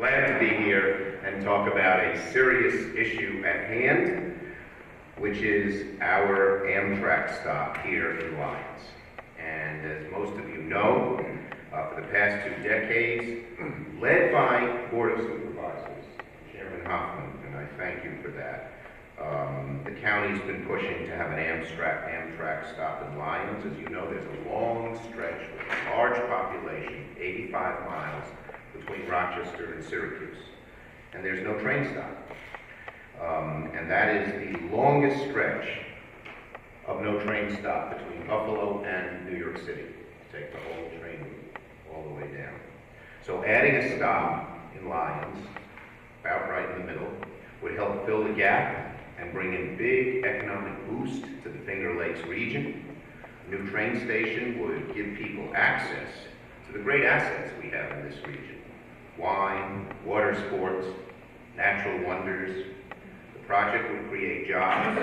glad to be here and talk about a serious issue at hand, which is our Amtrak stop here in Lyons. And as most of you know, for the past 2 decades, led by Board of Supervisors, Chairman Hoffman, and I thank you for that, the county's been pushing to have an Amtrak stop in Lyons. As you know, there's a long stretch with a large population, 85 miles, between Rochester and Syracuse. And there's no train stop. And that is the longest stretch of no train stop between Buffalo and New York City. Take the whole train route all the way down. So adding a stop in Lyons, about right in the middle, would help fill the gap and bring in big economic boost to the Finger Lakes region. A new train station would give people access to the great assets we have in this region. Wine, water sports, natural wonders. The project would create jobs,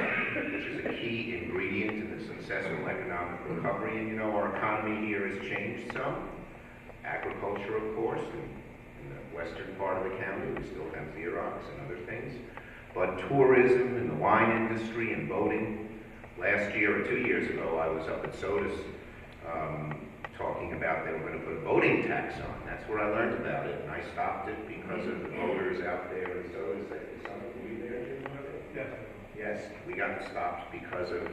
which is a key ingredient in the successful economic recovery. And you know, our economy here has changed some. Agriculture, of course, in the western part of the county, we still have Xerox and other things. But tourism and the wine industry and boating. Last year or 2 years ago, I was up at SOTUS talking about they were going to put a boating tax on. That's where I learned about it, and I stopped it because of the boaters out there in SOTUS. Is something for you there, Jim? Yes. Yes, we got stopped because of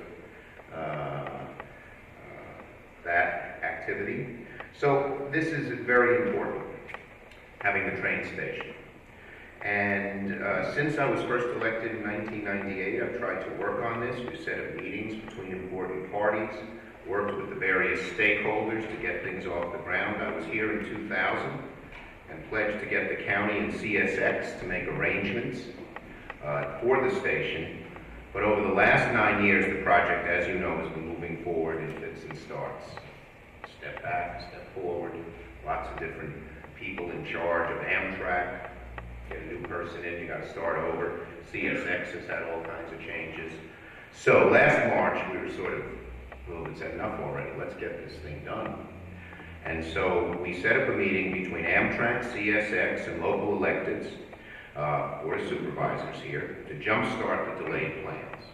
that activity. So this is very important, having the train station. And since I was first elected in 1998, I've tried to work on this. We've set up meetings between important parties, worked with the various stakeholders to get things off the ground. I was here in 2000 and pledged to get the county and CSX to make arrangements for the station. But over the last 9 years, the project, as you know, has been moving forward in fits and starts. Step back, step forward, lots of different people in charge of Amtrak. Get a new person in, you got to start over. CSX has had all kinds of changes. So last March, we were sort of a little bit said, enough already, let's get this thing done. And so we set up a meeting between Amtrak, CSX, and local electeds, Board of Supervisors here, to jumpstart the delayed plans.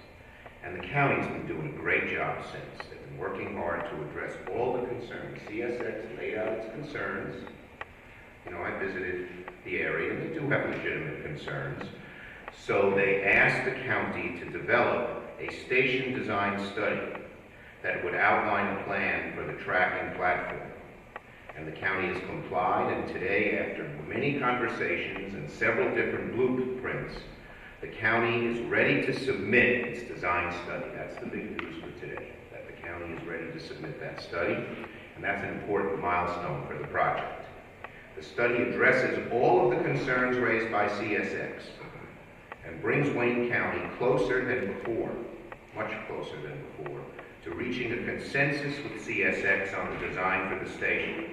And the county's been doing a great job since. They've been working hard to address all the concerns. CSX laid out its concerns. You know, I visited the area, and they do have legitimate concerns. So they asked the county to develop a station design study that would outline a plan for the track and platform. And the county has complied, and today, after many conversations and several different blueprints, the county is ready to submit its design study. That's the big news for today, that the county is ready to submit that study, and that's an important milestone for the project. The study addresses all of the concerns raised by CSX and brings Wayne County closer than before, much closer than before, to reaching a consensus with CSX on the design for the station.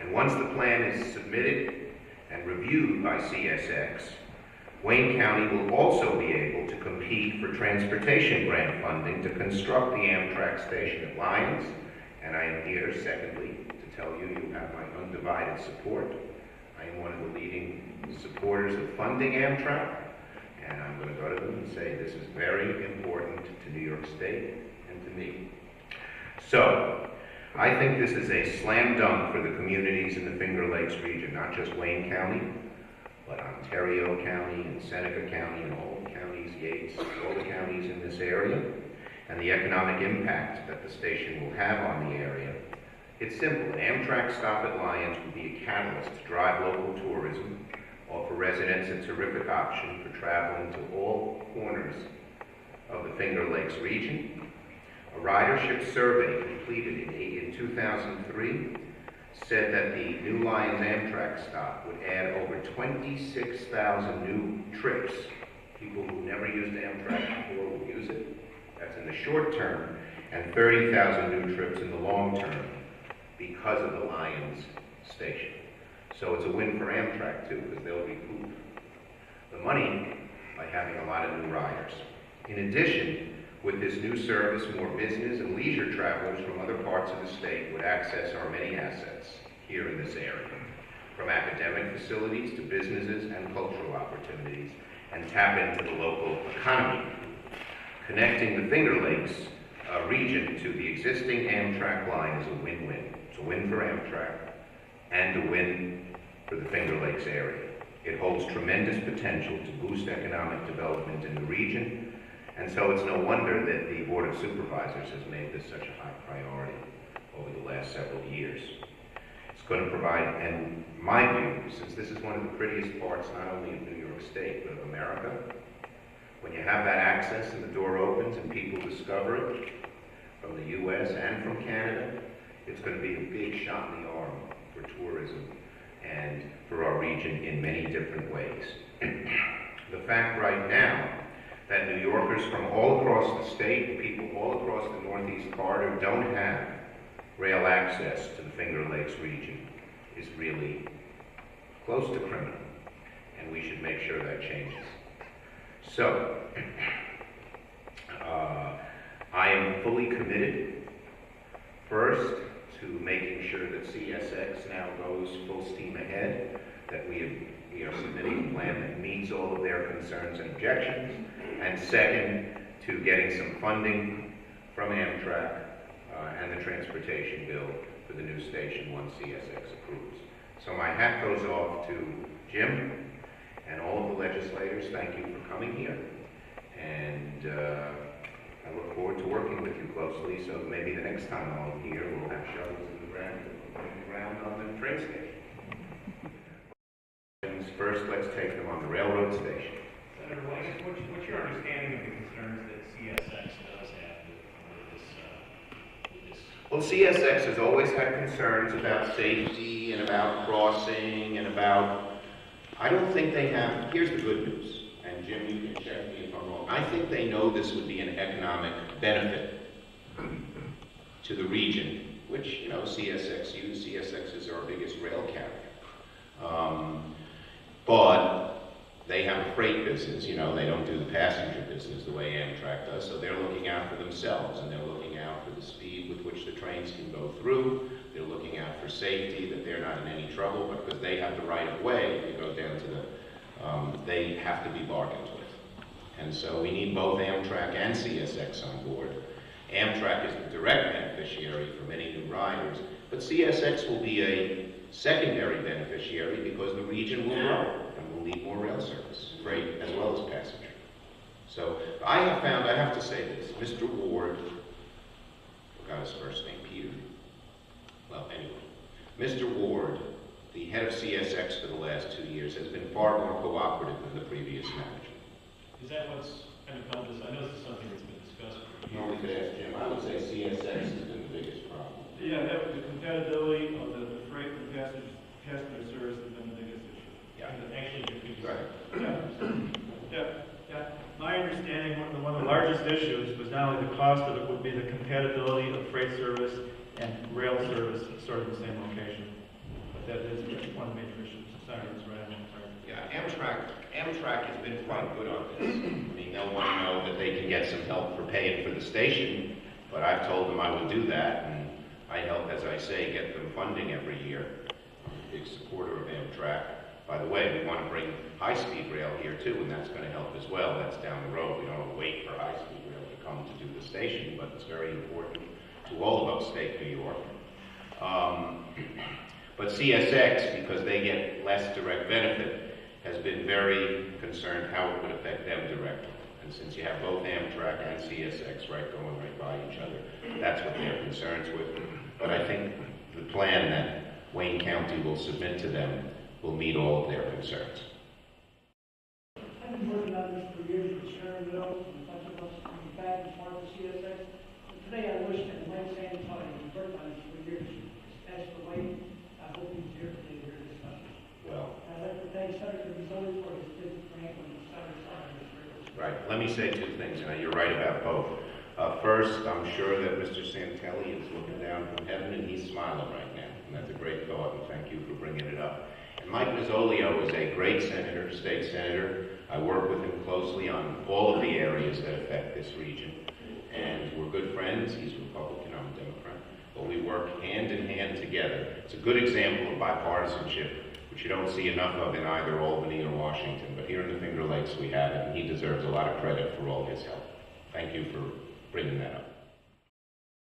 And once the plan is submitted and reviewed by CSX, Wayne County will also be able to compete for transportation grant funding to construct the Amtrak station at Lyons. And I am here, secondly, to tell you you have my undivided support. I am one of the leading supporters of funding Amtrak, and I'm going to go to them and say this is very important to New York State and to me. So, I think this is a slam dunk for the communities in the Finger Lakes region, not just Wayne County, but Ontario County and Seneca County and all the counties, Yates, all the counties in this area, and the economic impact that the station will have on the area. It's simple. An Amtrak stop at Lyons would be a catalyst to drive local tourism, offer residents a terrific option for traveling to all corners of the Finger Lakes region. A ridership survey completed in 2003 said that the new Lyons Amtrak stop would add over 26,000 new trips. People who never used Amtrak before will use it. That's in the short term, and 30,000 new trips in the long term because of the Lyons station. So it's a win for Amtrak too, because they'll recoup the money by having a lot of new riders. In addition, with this new service, more business and leisure travelers from other parts of the state would access our many assets here in this area. From from academic facilities to businesses and cultural opportunities, and tap into the local economy. Connecting the Finger Lakes region to the existing Amtrak line is a win-win. It's a win for Amtrak and a win for the Finger Lakes area. It holds tremendous potential to boost economic development in the region, and so it's no wonder that the Board of Supervisors has made this such a high priority over the last several years. It's going to provide, in my view, since this is one of the prettiest parts not only of New York State, but of America, when you have that access and the door opens and people discover it from the U.S. and from Canada, it's going to be a big shot in the arm for tourism and for our region in many different ways. The fact right now that New Yorkers from all across the state and people all across the Northeast Corridor don't have rail access to the Finger Lakes region is really close to criminal, and we should make sure that changes. So, I am fully committed, first, to making sure that CSX now goes full steam ahead, that we are submitting a plan that meets all of their concerns and objections, and second, to getting some funding from Amtrak and the transportation bill for the new station once CSX approves. So my hat goes off to Jim and all of the legislators. Thank you for coming here, and I look forward to working with you closely, so maybe the next time I'm here, we'll have shovels in the ground on the train station. First, let's take them on the railroad station. Senator Lyons, what's your understanding of the concerns that CSX does have with this? Well, CSX has always had concerns about safety and about crossing and about, I don't think they have, here's the good news. And Jim, you can check me if I'm wrong. I think they know this would be an economic benefit to the region, which, you know, CSX is our biggest rail carrier. But they have a freight business, you know, they don't do the passenger business the way Amtrak does, so they're looking out for themselves, and they're looking out for the speed with which the trains can go through. They're looking out for safety, that they're not in any trouble, because they have the right of way. If you go down to the they have to be bargained with. And so we need both Amtrak and CSX on board. Amtrak is the direct beneficiary for many new riders, but CSX will be a secondary beneficiary because the region will grow and will need more rail service, freight as well as passenger. So I have found, I have to say this, Mr. Ward, I forgot his first name, Peter. Well, anyway, Mr. Ward, the head of CSX for the last 2 years, has been far more cooperative than the previous manager. Is that what's kind of caused this? I know this is something that's been discussed for You only could ask Jim. I would say CSX has been the biggest problem. Yeah, that was the compatibility of the freight and passenger service has been the biggest issue. Yeah. Actually, Yeah. My understanding, one of the largest issues was not only the cost of it, would be the compatibility of freight service and rail service sort of in the same location. But that is one of the major issues. Sorry, that's right. Yeah, Amtrak has been quite good on this. I mean, they'll want to know that they can get some help for paying for the station, but I've told them I would do that, and I help, as I say, get them funding every year. I'm a big supporter of Amtrak. By the way, we want to bring high-speed rail here too, and that's going to help as well. That's down the road. We don't wait for high-speed rail to come to do the station, but it's very important to all of upstate New York. But CSX, because they get less direct benefit, has been very concerned how it would affect them directly. And since you have both Amtrak and CSX going right by each other, that's what their concerns with. But I think the plan that Wayne County will submit to them will meet all of their concerns. I've been working on this for years with Sharon Mills and a bunch of us coming back as part of the CSX. And today I wish that Wayne San Antonio had worked on this for years. As for Wayne, I hope he's here today to hear this message. Well, I'd like to thank Senator Rizzoli for his business grant when he started on this railroad. right. Let me say two things. You're right about both. First, I'm sure that Mr. Santelli is looking down from heaven and he's smiling right now. And that's a great thought, and thank you for bringing it up. And Mike Mazzolio is a great senator, state senator. I work with him closely on all of the areas that affect this region. And we're good friends. He's Republican, I'm a Democrat. But we work hand in hand together. It's a good example of bipartisanship, which you don't see enough of in either Albany or Washington, but here in the Finger Lakes we have it, and he deserves a lot of credit for all his help. Thank you for bringing that up.